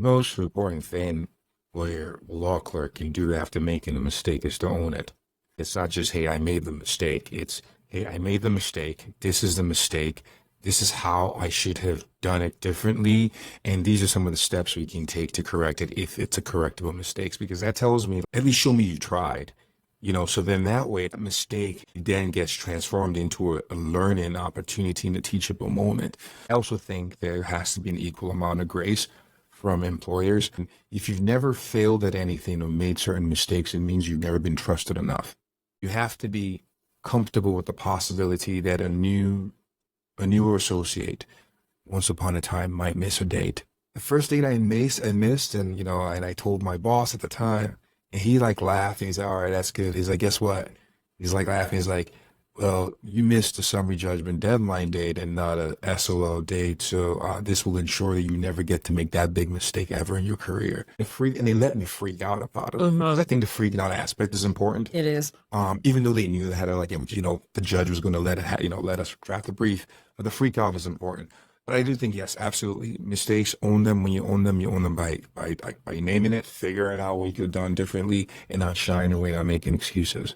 most important thing where a law clerk can do after making a mistake is to own it. It's not just, hey, I made the mistake. It's, hey, I made the mistake. This is the mistake. This is how I should have done it differently. And these are some of the steps we can take to correct it if it's a correctable mistake, because that tells me, at least show me you tried. So then that way, a mistake then gets transformed into a learning opportunity and a teachable moment. I also think there has to be an equal amount of grace from employers. If you've never failed at anything or made certain mistakes, it means you've never been trusted enough. You have to be comfortable with the possibility that a newer associate once upon a time might miss a date. The first date I missed, and I told my boss at the time, and he laughed, and he's like, all right, that's good. He's like, guess what? He's laughing. He's like, well, you missed the summary judgment deadline date and not a SOL date. So this will ensure that you never get to make that big mistake ever in your career. And they let me freak out about it. I think the freaking out aspect is important. It is. Even though they knew they had the judge was going to let us draft the brief, but the freak out is important. But I do think, yes, absolutely. Mistakes, own them. When you own them by naming it, figuring out what you could have done differently, and not shying away, not making excuses.